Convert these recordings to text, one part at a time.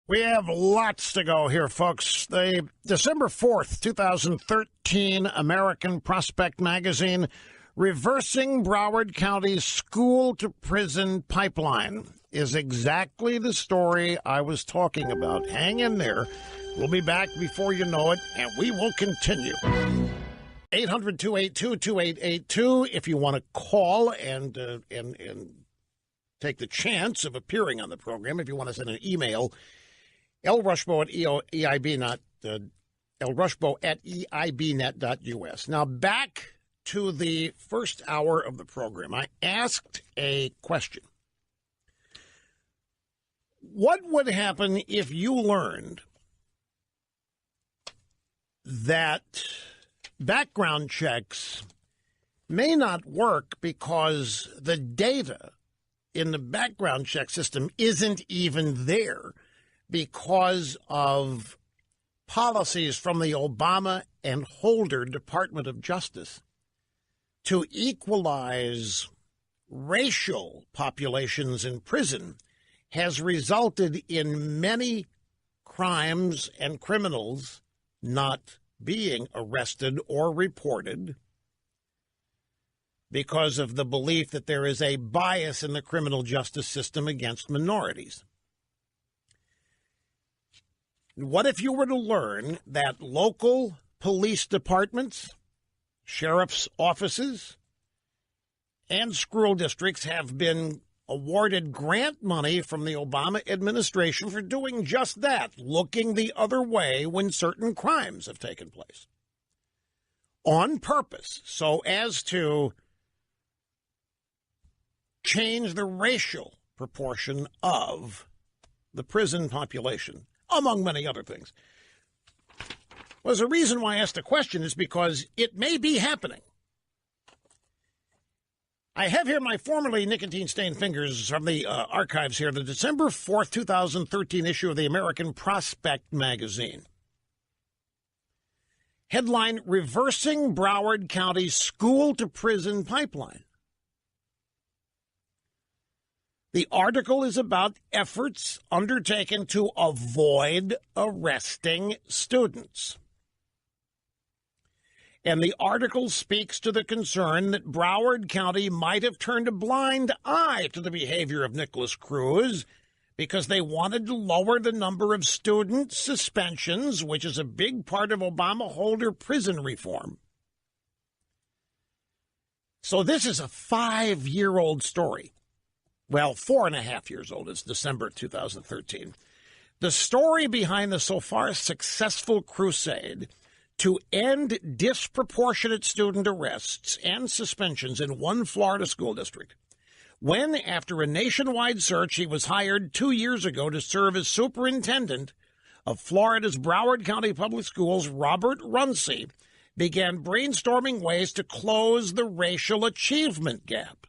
We have lots to go here, folks. The December 4th, 2013 American Prospect magazine, Reversing Broward County's School-to-Prison Pipeline, is exactly the story I was talking about. Hang in there. We'll be back before you know it, and we will continue. 800-282-2882 if you want to call and take the chance of appearing on the program. If you want to send an email, lrushbo at eibnet.us. Now, back to the first hour of the program. I asked a question. What would happen if you learned that background checks may not work because the data in the background check system isn't even there because of policies from the Obama and Holder Department of Justice to equalize racial populations in prison has resulted in many crimes and criminals not being arrested or reported because of the belief that there is a bias in the criminal justice system against minorities. What if you were to learn that local police departments, sheriff's offices, and school districts have been awarded grant money from the Obama administration for doing just that, looking the other way when certain crimes have taken place, on purpose, so as to change the racial proportion of the prison population, among many other things? Well, there's a reason why I asked the question is because it may be happening. I have here my formerly nicotine-stained fingers from the archives here, the December 4th, 2013 issue of the American Prospect magazine. Headline, Reversing Broward County's School-to-Prison Pipeline. The article is about efforts undertaken to avoid arresting students. And the article speaks to the concern that Broward County might have turned a blind eye to the behavior of Nicholas Cruz because they wanted to lower the number of student suspensions, which is a big part of Obama-Holder prison reform. So this is a 5-year-old story. Well, 4.5 years old. It's December 2013. The story behind the so far successful crusade to end disproportionate student arrests and suspensions in one Florida school district, when, after a nationwide search, he was hired 2 years ago to serve as superintendent of Florida's Broward County Public Schools, Robert Runcie began brainstorming ways to close the racial achievement gap.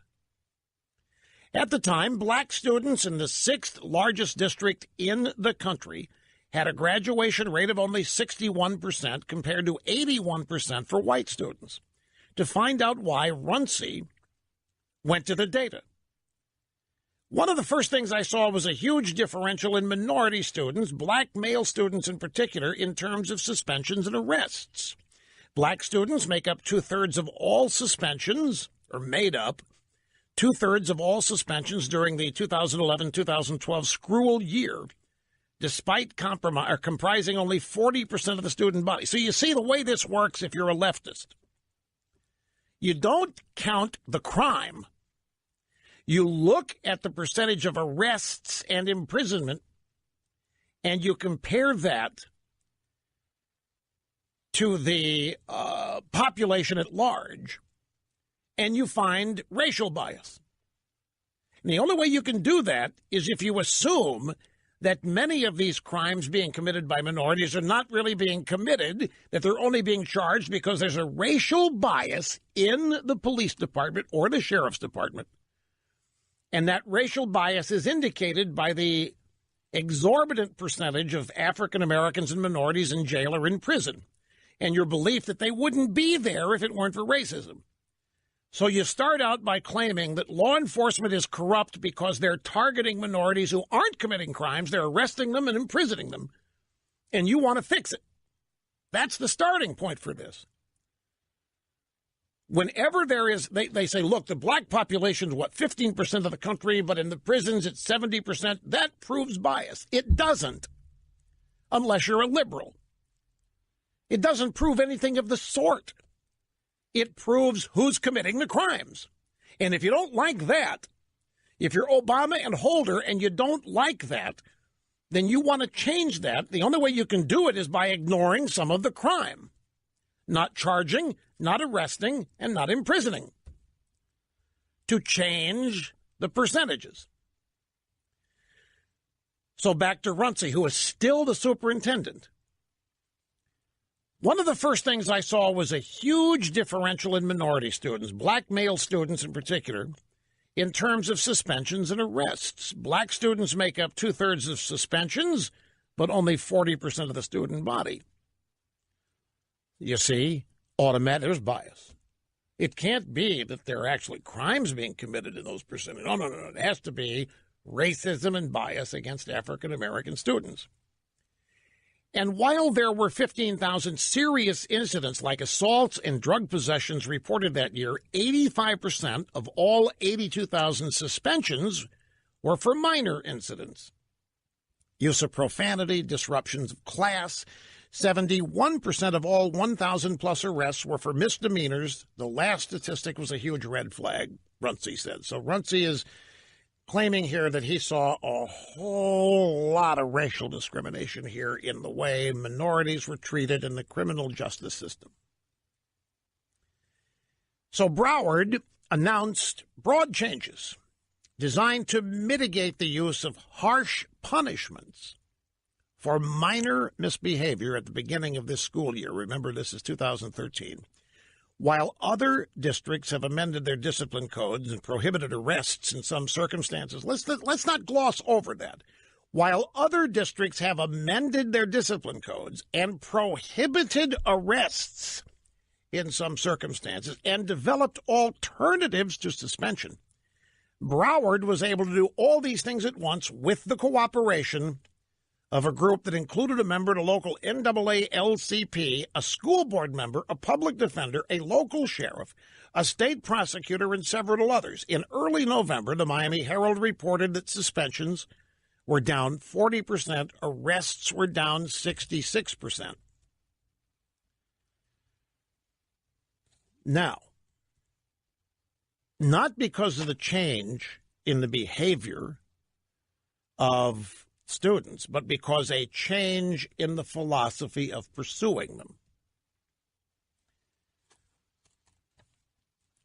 At the time, black students in the 6th largest district in the country had a graduation rate of only 61% compared to 81% for white students. To find out why, Runcie went to the data. One of the first things I saw was a huge differential in minority students, black male students in particular, in terms of suspensions and arrests. Black students make up 2/3 of all suspensions, or made up 2/3 of all suspensions during the 2011-2012 school year, despite comprising only 40% of the student body. So you see the way this works if you're a leftist. You don't count the crime. You look at the percentage of arrests and imprisonment, and you compare that to the population at large, and you find racial bias. And the only way you can do that is if you assume that many of these crimes being committed by minorities are not really being committed, that they're only being charged because there's a racial bias in the police department or the sheriff's department. And that racial bias is indicated by the exorbitant percentage of African Americans and minorities in jail or in prison, and your belief that they wouldn't be there if it weren't for racism. So you start out by claiming that law enforcement is corrupt because they're targeting minorities who aren't committing crimes. They're arresting them and imprisoning them. And you want to fix it. That's the starting point for this. Whenever there is, they say, look, the black population is, 15% of the country, but in the prisons it's 70%. That proves bias. It doesn't, unless you're a liberal. It doesn't prove anything of the sort. It proves who's committing the crimes. And if you don't like that, if you're Obama and Holder and you don't like that, then you want to change that. The only way you can do it is by ignoring some of the crime. Not charging, not arresting, and not imprisoning. To change the percentages. So back to Runcie, who is still the superintendent. One of the first things I saw was a huge differential in minority students, black male students in particular, in terms of suspensions and arrests. Black students make up 2/3 of suspensions, but only 40% of the student body. You see, there's bias. It can't be that there are actually crimes being committed in those percentages. No. It has to be racism and bias against African American students. And while there were 15,000 serious incidents like assaults and drug possessions reported that year, 85% of all 82,000 suspensions were for minor incidents. Use of profanity, disruptions of class. 71% of all 1,000-plus arrests were for misdemeanors. The last statistic was a huge red flag, Runcie said. So Runcie is claiming here that he saw a whole lot of racial discrimination here in the way minorities were treated in the criminal justice system. So Broward announced broad changes designed to mitigate the use of harsh punishments for minor misbehavior at the beginning of this school year. Remember, this is 2013. While other districts have amended their discipline codes and prohibited arrests in some circumstances, let's not gloss over that. While other districts have amended their discipline codes and prohibited arrests in some circumstances and developed alternatives to suspension, Broward was able to do all these things at once with the cooperation of a group that included a member of the local NAACP, a school board member, a public defender, a local sheriff, a state prosecutor, and several others. In early November, the Miami Herald reported that suspensions were down 40%, arrests were down 66%. Now, not because of the change in the behavior of students, but because a change in the philosophy of pursuing them.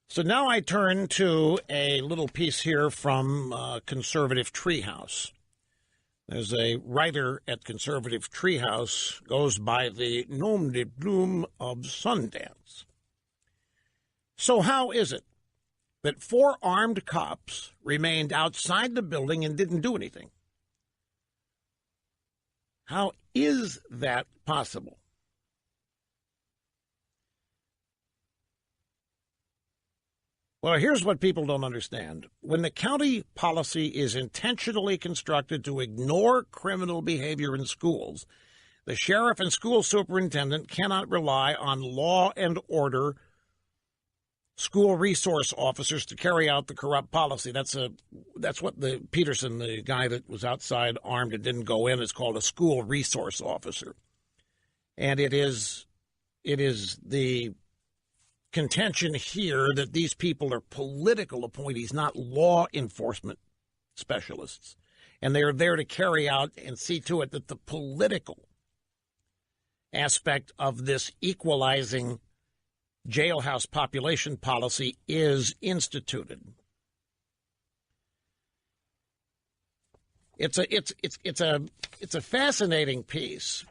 So now I turn to a little piece here from Conservative Treehouse. There's a writer at Conservative Treehouse, goes by the nom de plume of Sundance. So how is it that 4 armed cops remained outside the building and didn't do anything? How is that possible? Well, here's what people don't understand. When the county policy is intentionally constructed to ignore criminal behavior in schools, the sheriff and school superintendent cannot rely on law and order school resource officers to carry out the corrupt policy. That's what the Peterson, the guy that was outside armed and didn't go in, is called a school resource officer. And it is the contention here that these people are political appointees, not law enforcement specialists. And they are there to carry out and see to it that the political aspect of this equalizing jailhouse population policy is instituted. It's a fascinating piece,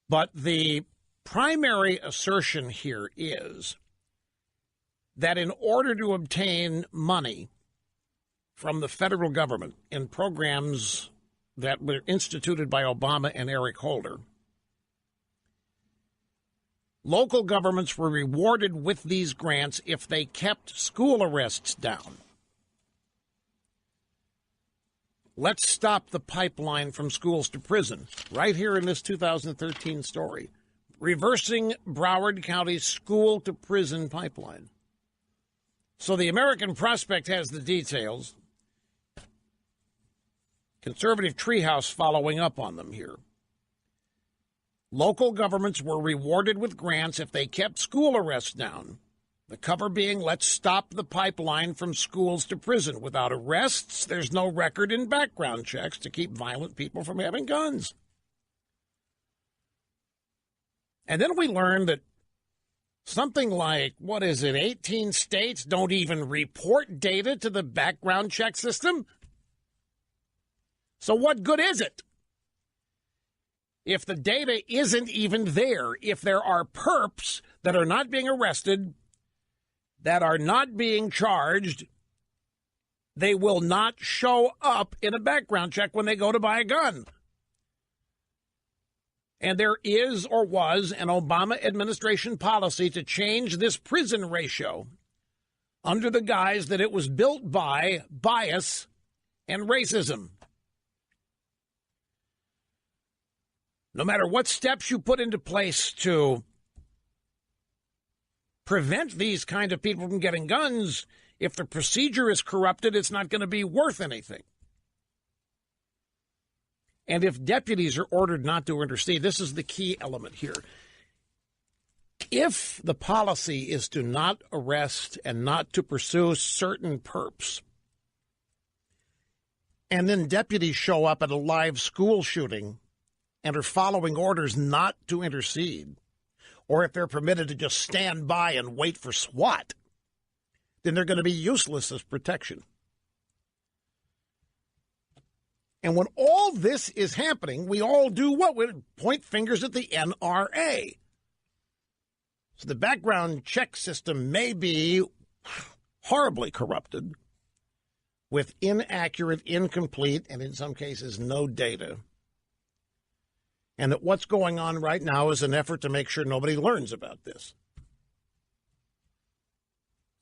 but the primary assertion here is that in order to obtain money from the federal government in programs that were instituted by Obama and Eric Holder, Local governments were rewarded with these grants if they kept school arrests down. Let's stop the pipeline from schools to prison. Right here in this 2013 story. Reversing Broward County's school-to-prison pipeline. So the American Prospect has the details. Conservative Treehouse following up on them here. Local governments were rewarded with grants if they kept school arrests down. The cover being, let's stop the pipeline from schools to prison. Without arrests, there's no record in background checks to keep violent people from having guns. And then we learned that something like, 18 states don't even report data to the background check system? So what good is it? If the data isn't even there, if there are perps that are not being arrested, that are not being charged, they will not show up in a background check when they go to buy a gun. And there is or was an Obama administration policy to change this prison ratio under the guise that it was built by bias and racism. No matter what steps you put into place to prevent these kind of people from getting guns, if the procedure is corrupted, it's not going to be worth anything. And if deputies are ordered not to intercede, this is the key element here. If the policy is to not arrest and not to pursue certain perps, and then deputies show up at a live school shooting and are following orders not to intercede, or if they're permitted to just stand by and wait for SWAT, then they're going to be useless as protection. And when all this is happening, we all do what? We point fingers at the NRA. So the background check system may be horribly corrupted with inaccurate, incomplete, and in some cases no data. And that what's going on right now is an effort to make sure nobody learns about this.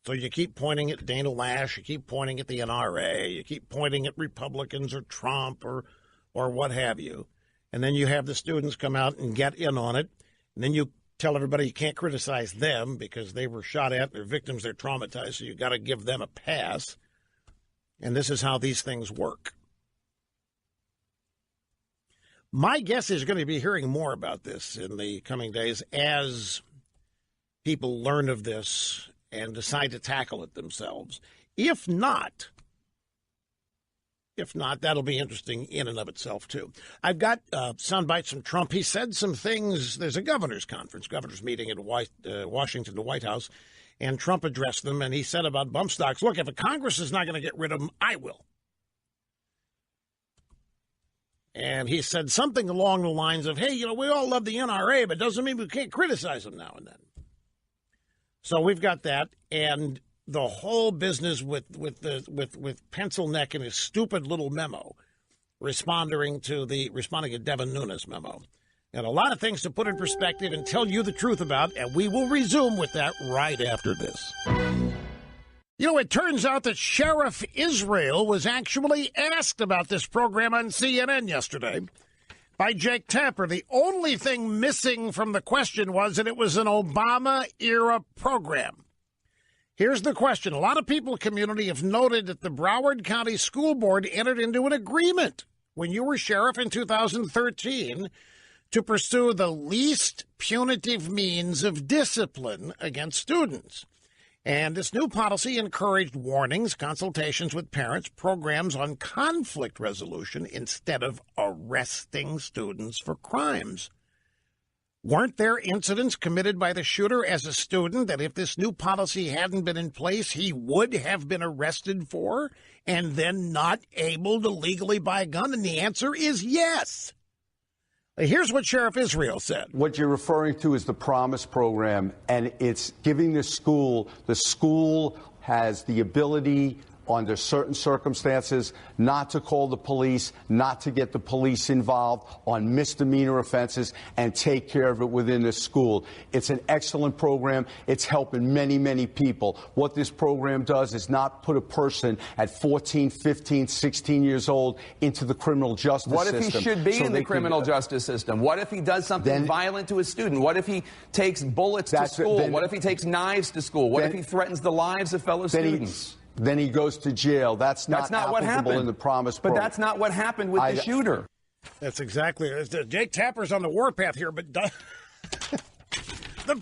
So you keep pointing at Dana Lash, you keep pointing at the NRA, you keep pointing at Republicans or Trump or what have you. And then you have the students come out and get in on it. And then you tell everybody you can't criticize them because they were shot at, they're victims, they're traumatized, so you've got to give them a pass. And this is how these things work. My guess is you're going to be hearing more about this in the coming days as people learn of this and decide to tackle it themselves. If not, that'll be interesting in and of itself, too. I've got sound bites from Trump. He said some things. There's a governor's meeting at Washington, the White House, and Trump addressed them, and he said about bump stocks, look, if a Congress is not going to get rid of them, I will. And he said something along the lines of, hey, we all love the NRA, but it doesn't mean we can't criticize them now and then. So we've got that, and the whole business with Pencil Neck and his stupid little memo, responding to Devin Nunes' memo. And a lot of things to put in perspective and tell you the truth about, and we will resume with that right after this. It turns out that Sheriff Israel was actually asked about this program on CNN yesterday by Jake Tapper. The only thing missing from the question was that it was an Obama-era program. Here's the question. A lot of people in the community have noted that the Broward County School Board entered into an agreement when you were sheriff in 2013 to pursue the least punitive means of discipline against students. And this new policy encouraged warnings, consultations with parents, programs on conflict resolution instead of arresting students for crimes. Weren't there incidents committed by the shooter as a student that if this new policy hadn't been in place, he would have been arrested for and then not able to legally buy a gun? And the answer is yes. Here's what Sheriff Israel said. What you're referring to is the Promise program, and it's giving the school has the ability under certain circumstances, not to call the police, not to get the police involved on misdemeanor offenses, and take care of it within the school. It's an excellent program. It's helping many, many people. What this program does is not put a person at 14, 15, 16 years old into the criminal justice system. What if he should be in the criminal justice system? What if he does something violent to a student? What if he takes bullets to school? What if he takes knives to school? What if he threatens the lives of fellow students? Then he goes to jail. That's not what happened in the promise program. But that's not what happened with the shooter. That's exactly it. Jake Tapper's on the warpath here, but the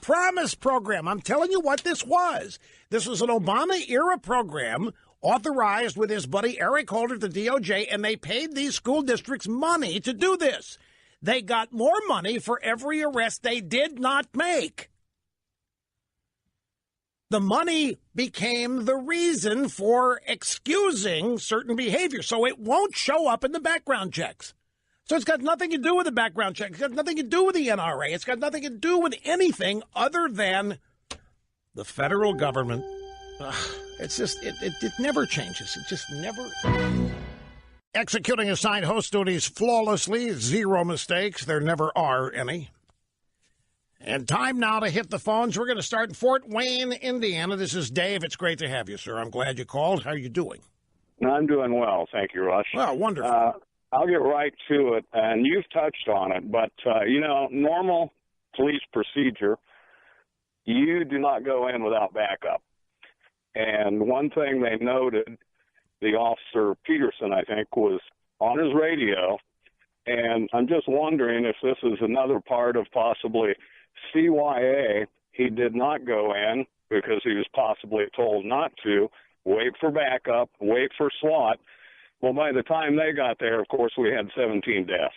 promise program, I'm telling you what this was. This was an Obama-era program authorized with his buddy Eric Holder at the DOJ, and they paid these school districts money to do this. They got more money for every arrest they did not make. The money became the reason for excusing certain behavior, so it won't show up in the background checks. So it's got nothing to do with the background check. It's got nothing to do with the NRA. It's got nothing to do with anything other than the federal government. It's just, it never changes. It just never. Executing assigned host duties flawlessly, zero mistakes. There never are any. And time now to hit the phones. We're going to start in Fort Wayne, Indiana. This is Dave. It's great to have you, sir. I'm glad you called. How are you doing? I'm doing well. Thank you, Rush. Well, wonderful. I'll get right to it, and you've touched on it, but, normal police procedure, you do not go in without backup. And one thing they noted, the officer Peterson, I think, was on his radio, and I'm just wondering if this is another part of possibly CYA. He did not go in because he was possibly told not to, wait for backup, wait for SWAT. Well, by the time they got there, of course, we had 17 deaths.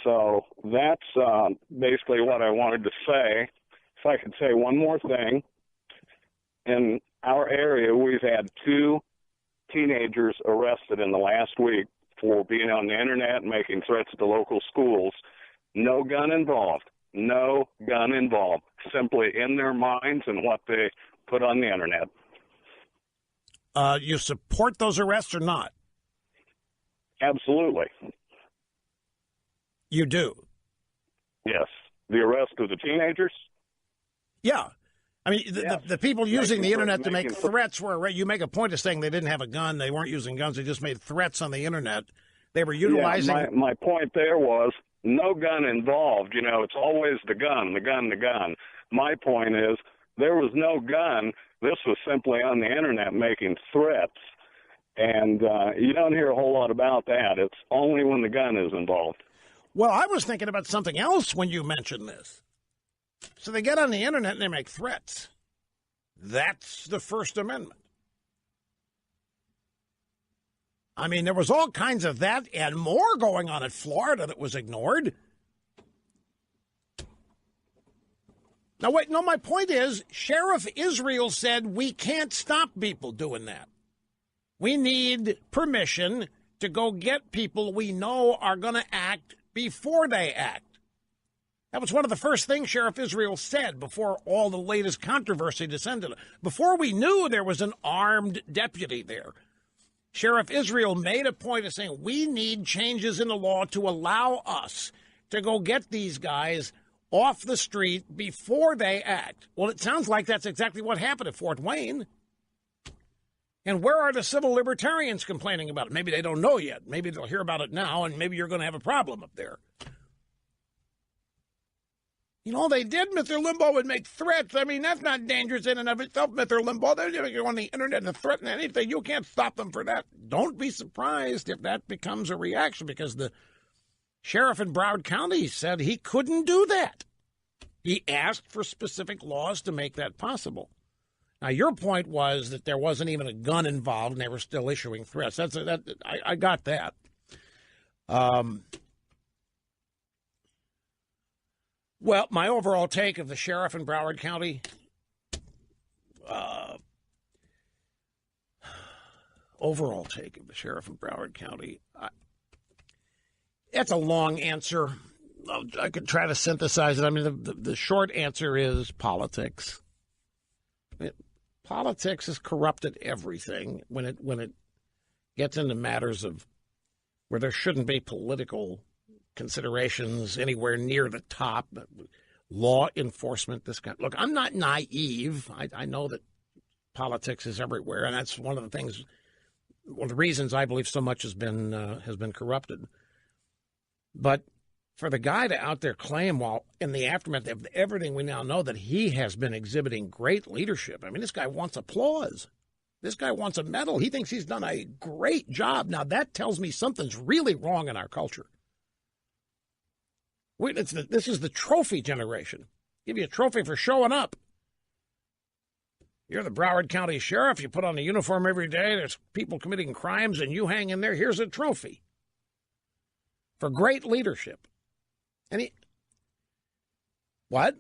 So that's basically what I wanted to say. If I could say one more thing. In our area, we've had 2 teenagers arrested in the last week for being on the Internet and making threats to local schools. No gun involved. No gun involved. Simply in their minds and what they put on the Internet. You support those arrests or not? Absolutely. You do? Yes. The arrest of the teenagers? Yeah. I mean, the people using the Internet to make threats were, you make a point of saying they didn't have a gun. They weren't using guns. They just made threats on the Internet. They were utilizing... Yeah, my point there was no gun involved. It's always the gun, the gun, the gun. My point is there was no gun. This was simply on the Internet making threats. And you don't hear a whole lot about that. It's only when the gun is involved. Well, I was thinking about something else when you mentioned this. So they get on the Internet and they make threats. That's the First Amendment. I mean, there was all kinds of that and more going on in Florida that was ignored. Now, wait, no, my point is, Sheriff Israel said we can't stop people doing that. We need permission to go get people we know are going to act before they act. That was one of the first things Sheriff Israel said before all the latest controversy descended. Before we knew there was an armed deputy there, Sheriff Israel made a point of saying we need changes in the law to allow us to go get these guys off the street before they act. Well, it sounds like that's exactly what happened at Fort Wayne. And where are the civil libertarians complaining about it? Maybe they don't know yet. Maybe they'll hear about it now, and maybe you're going to have a problem up there. They did. Mr. Limbaugh would make threats. I mean, that's not dangerous in and of itself, Mr. Limbaugh. They're on the Internet and threaten anything. You can't stop them for that. Don't be surprised if that becomes a reaction, because the sheriff in Broward County said he couldn't do that. He asked for specific laws to make that possible. Now, your point was that there wasn't even a gun involved and they were still issuing threats. I got that. Well, my overall take of the sheriff in Broward County, it's a long answer. I could try to synthesize it. I mean, the short answer is politics. politics has corrupted everything when it gets into matters of where there shouldn't be political considerations anywhere near the top. Law enforcement, this kind. Look, I'm not naive. I know that politics is everywhere, and that's one of the reasons I believe so much has been corrupted. But for the guy to out there claim, while in the aftermath of everything we now know, that he has been exhibiting great leadership. I mean, this guy wants applause. This guy wants a medal. He thinks he's done a great job. Now, that tells me something's really wrong in our culture. This is the trophy generation. Give you a trophy for showing up. You're the Broward County Sheriff. You put on a uniform every day. There's people committing crimes, and you hang in there. Here's a trophy for great leadership. And what?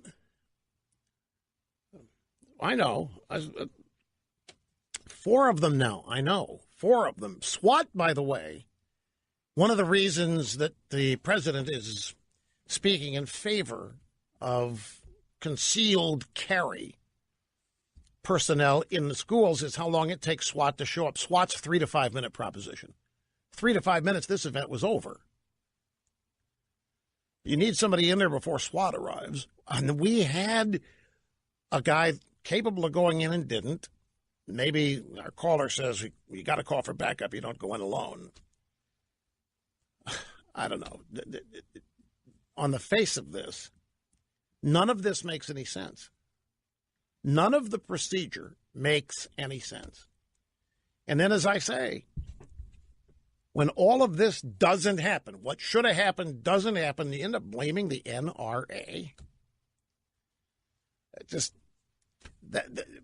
I know. 4 of them now. I know. 4 of them. SWAT, by the way, one of the reasons that the president is speaking in favor of concealed carry personnel in the schools is how long it takes SWAT to show up. SWAT's 3 to 5 minute proposition. 3 to 5 minutes, this event was over. You need somebody in there before SWAT arrives. And we had a guy capable of going in and didn't. Maybe our caller says you got to call for backup. You don't go in alone. I don't know. On the face of this, none of this makes any sense. None of the procedure makes any sense. And then, as I say, when all of this doesn't happen, what should have happened doesn't happen, you end up blaming the NRA.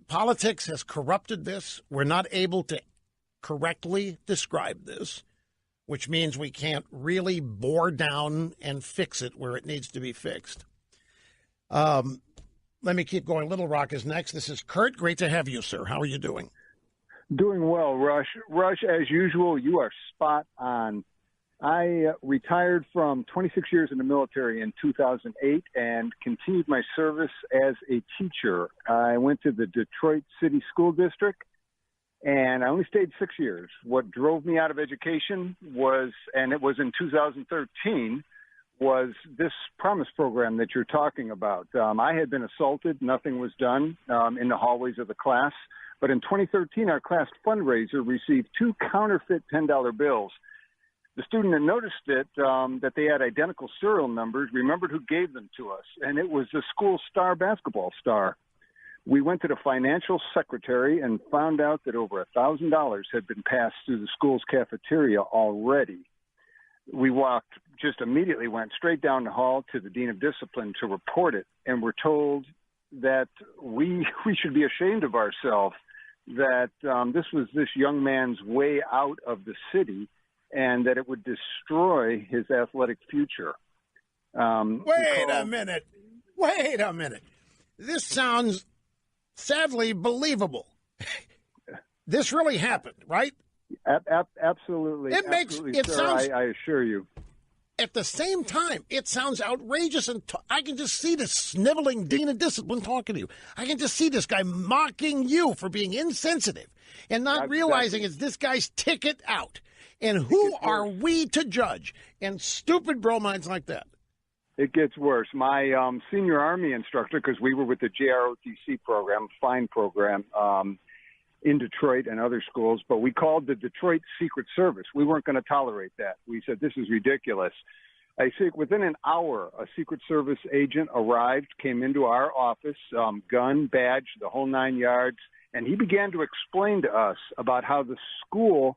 Politics has corrupted this. We're not able to correctly describe this, which means we can't really bore down and fix it where it needs to be fixed. Let me keep going. Little Rock is next. This is Kurt. Great to have you, sir. How are you doing? Doing well, Rush. Rush, as usual, you are spot on. I retired from 26 years in the military in 2008 and continued my service as a teacher. I went to the Detroit City School District, and I only stayed 6 years. What drove me out of education was, and it was in 2013, was this Promise program that you're talking about. I had been assaulted. Nothing was done in the hallways of the class. But in 2013, our class fundraiser received 2 counterfeit $10 bills. The student that noticed it, that they had identical serial numbers, remembered who gave them to us, and it was the school star basketball star. We went to the financial secretary and found out that over $1,000 had been passed through the school's cafeteria already. We just immediately went straight down the hall to the dean of discipline to report it, and were told that we should be ashamed of ourselves, that this was this young man's way out of the city, and that it would destroy his athletic future. Wait a minute. This sounds sadly believable. This really happened, right? Absolutely. I assure you. At the same time, it sounds outrageous, and I can just see this sniveling dean of discipline talking to you. I can just see this guy mocking you for being insensitive and not realizing it's this guy's ticket out. And who are we to judge? And stupid bromides like that. It gets worse. My senior Army instructor, because we were with the JROTC program, fine program, in Detroit and other schools, but we called the Detroit Secret Service. We weren't going to tolerate that. We said, this is ridiculous. I think within an hour, a Secret Service agent arrived, came into our office, gun, badge, the whole 9 yards, and he began to explain to us about how the school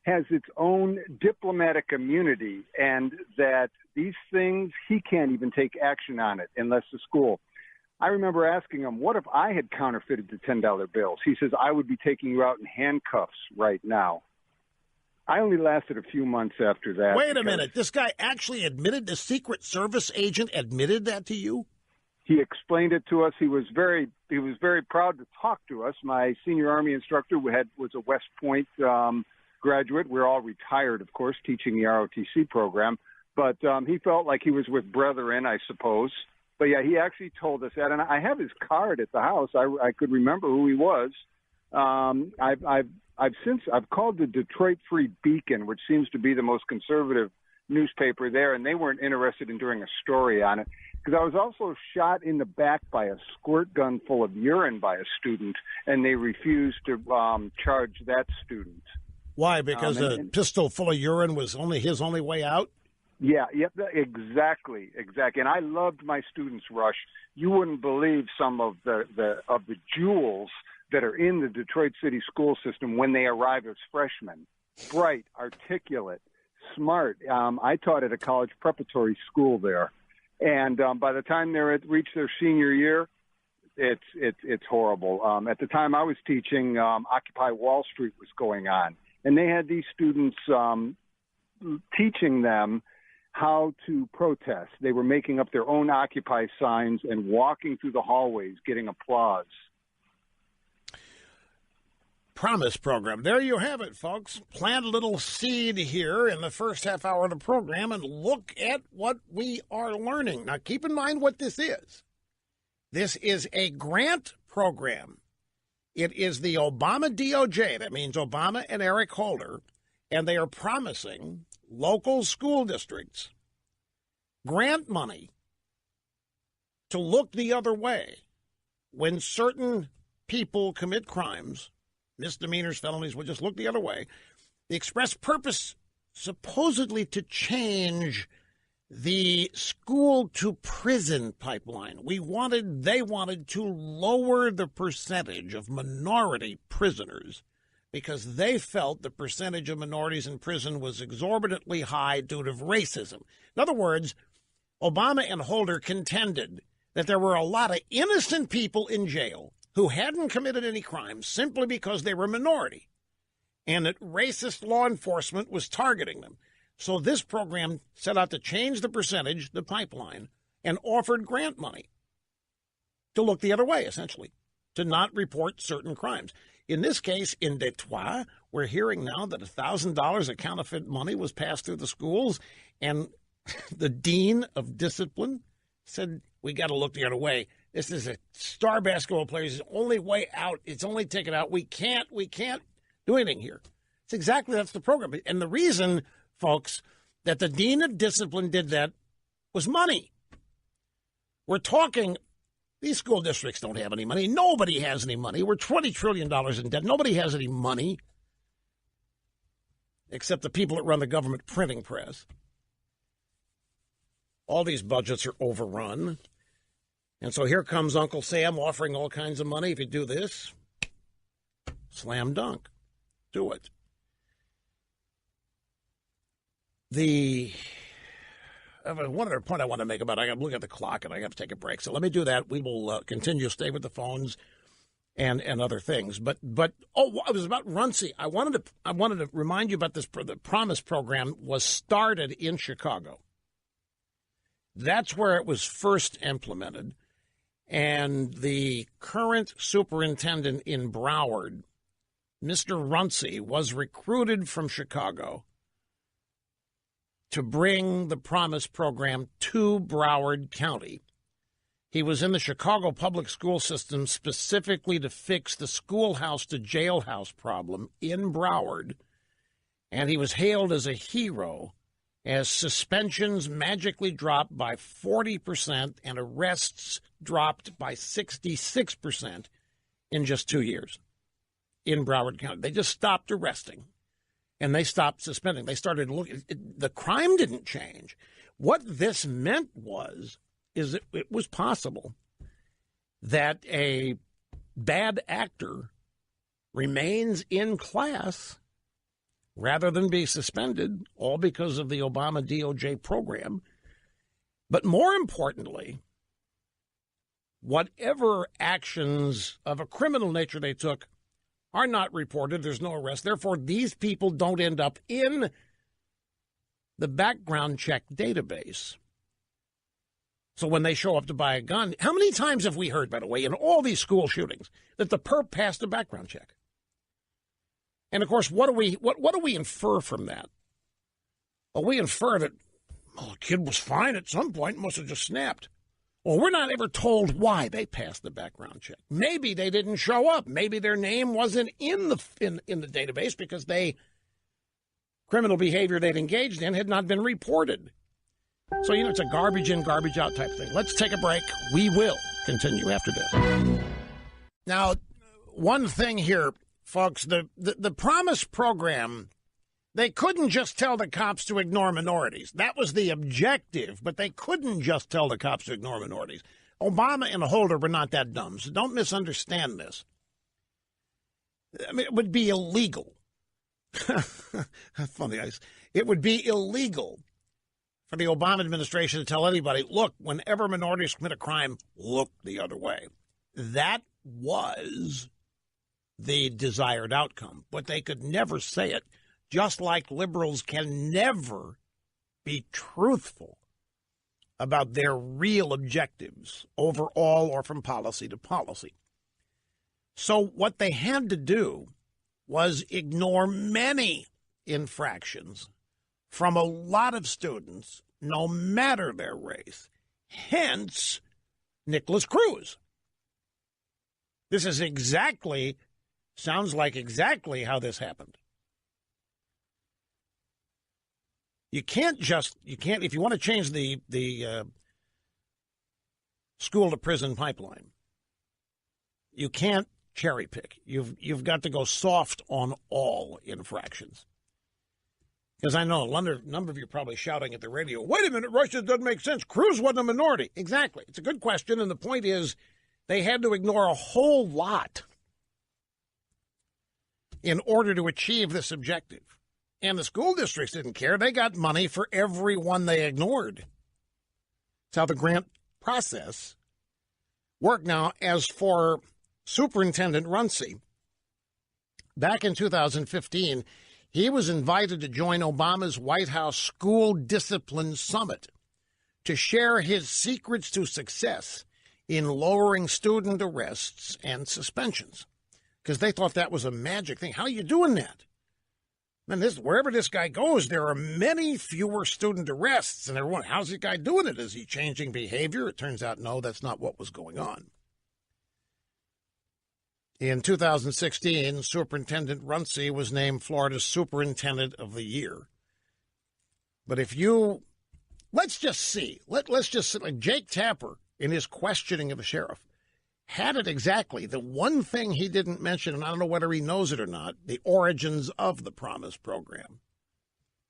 has its own diplomatic immunity, and that these things, he can't even take action on it unless the school. I remember asking him, what if I had counterfeited the $10 bills? He says, I would be taking you out in handcuffs right now. I only lasted a few months after that. Wait a minute. This guy actually admitted, the Secret Service agent admitted that to you? He explained it to us. He was very proud to talk to us. My senior Army instructor was a West Point graduate. We're all retired, of course, teaching the ROTC program. But he felt like he was with brethren, I suppose. But, yeah, he actually told us that. And I have his card at the house. I could remember who he was. I've called the Detroit Free Beacon, which seems to be the most conservative newspaper there, and they weren't interested in doing a story on it because I was also shot in the back by a squirt gun full of urine by a student, and they refused to charge that student. Why? Because a pistol full of urine was his only way out? Yeah, yep, exactly. And I loved my students, Rush. You wouldn't believe some of the jewels that are in the Detroit City school system when they arrive as freshmen. Bright, articulate, smart. I taught at a college preparatory school there, and by the time they reach their senior year, it's horrible. At the time I was teaching, Occupy Wall Street was going on, and they had these students teaching them how to protest. They were making up their own Occupy signs and walking through the hallways, getting applause. Promise program. There you have it, folks. Plant a little seed here in the first half hour of the program and look at what we are learning. Now, keep in mind what this is. This is a grant program. It is the Obama DOJ. That means Obama and Eric Holder. And they are promising local school districts grant money to look the other way when certain people commit crimes, misdemeanors, felonies, will just look the other way. The express purpose supposedly to change the school to prison pipeline. They wanted to lower the percentage of minority prisoners because they felt the percentage of minorities in prison was exorbitantly high due to racism. In other words, Obama and Holder contended that there were a lot of innocent people in jail who hadn't committed any crimes simply because they were minority, and that racist law enforcement was targeting them. So this program set out to change the percentage, the pipeline, and offered grant money to look the other way, essentially, to not report certain crimes. In this case, in Detroit, we're hearing now that $1,000 of counterfeit money was passed through the schools, and the dean of discipline said, we got to look the other way. This is a star basketball player. It's the only way out. It's only taken out. We can't do anything here. It's exactly, that's the program. And the reason, folks, that the dean of discipline did that was money. We're talking, these school districts don't have any money. Nobody has any money. We're $20 trillion in debt. Nobody has any money except the people that run the government printing press. All these budgets are overrun. And so here comes Uncle Sam offering all kinds of money. If you do this, slam dunk. Do it. One other point I want to make about it, I got to look at the clock and I got to take a break. So let me do that. We will continue to stay with the phones and other things. But it was about Runcie. I wanted to remind you about this. The Promise program was started in Chicago. That's where it was first implemented. And the current superintendent in Broward, Mr. Runcie, was recruited from Chicago to bring the Promise program to Broward County. He was in the Chicago public school system specifically to fix the schoolhouse to jailhouse problem in Broward, and he was hailed as a hero as suspensions magically dropped by 40% and arrests dropped by 66% in just 2 years in Broward County. They just stopped arresting. And they stopped suspending. They started looking. The crime didn't change. What this meant is it was possible that a bad actor remains in class rather than be suspended, all because of the Obama DOJ program. But more importantly, whatever actions of a criminal nature they took are not reported. There's no arrest. Therefore, these people don't end up in the background check database. So when they show up to buy a gun, how many times have we heard, by the way, in all these school shootings, that the perp passed a background check? And, of course, what do we infer from that? Well, we infer that the kid was fine at some point, must have just snapped. Well, we're not ever told why they passed the background check. Maybe they didn't show up. Maybe their name wasn't in the database because criminal behavior they'd engaged in had not been reported. So, it's a garbage in, garbage out type thing. Let's take a break. We will continue after this. Now, one thing here, folks, the Promise program, they couldn't just tell the cops to ignore minorities. That was the objective, but they couldn't just tell the cops to ignore minorities. Obama and Holder were not that dumb, so don't misunderstand this. I mean, it would be illegal. Funny, it would be illegal for the Obama administration to tell anybody, look, whenever minorities commit a crime, look the other way. That was the desired outcome, but they could never say it, just like liberals can never be truthful about their real objectives overall or from policy to policy. So what they had to do was ignore many infractions from a lot of students, no matter their race, hence Nicholas Cruz. This is sounds like exactly how this happened. You can't, if you want to change the school to prison pipeline, you can't cherry pick. You've got to go soft on all infractions. Because I know a number of you are probably shouting at the radio, wait a minute, Russia doesn't make sense. Cruz wasn't a minority. Exactly. It's a good question, and the point is they had to ignore a whole lot in order to achieve this objective. And the school districts didn't care. They got money for every one they ignored. That's how the grant process worked. Now, as for Superintendent Runcie, back in 2015, he was invited to join Obama's White House School Discipline Summit to share his secrets to success in lowering student arrests and suspensions, because they thought that was a magic thing. How are you doing that? And wherever this guy goes, there are many fewer student arrests, and they're wondering, how's this guy doing it? Is he changing behavior? It turns out, no, that's not what was going on. In 2016, Superintendent Runcie was named Florida's Superintendent of the Year. But let's just see, like Jake Tapper in his questioning of a sheriff had it exactly. The one thing he didn't mention, and I don't know whether he knows it or not, the origins of the Promise program.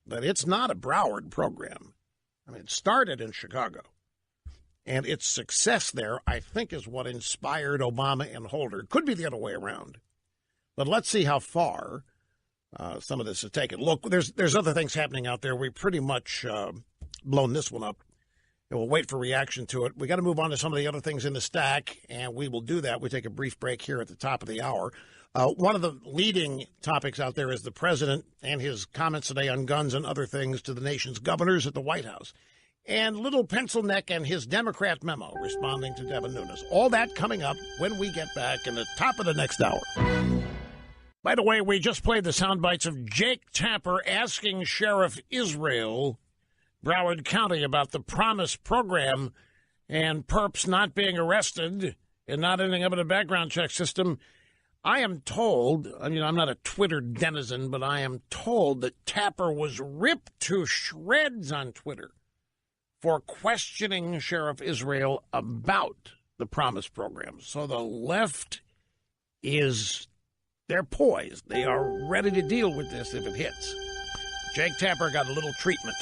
But it's not a Broward program. I mean, it started in Chicago. And its success there, I think, is what inspired Obama and Holder. It could be the other way around. But let's see how far some of this is taken. Look, there's other things happening out there. We pretty much blown this one up. And we'll wait for reaction to it. We got to move on to some of the other things in the stack, and we will do that. We take a brief break here at the top of the hour. One of the leading topics out there is the president and his comments today on guns and other things to the nation's governors at the White House. And Little Pencil Neck and his Democrat memo responding to Devin Nunes. All that coming up when we get back in the top of the next hour. By the way, we just played the sound bites of Jake Tapper asking Sheriff Israel, Broward County, about the Promise program and perps not being arrested and not ending up in a background check system. I am told, I'm not a Twitter denizen, but I am told that Tapper was ripped to shreds on Twitter for questioning Sheriff Israel about the Promise program. So the left they're poised. They are ready to deal with this if it hits. Jake Tapper got a little treatment.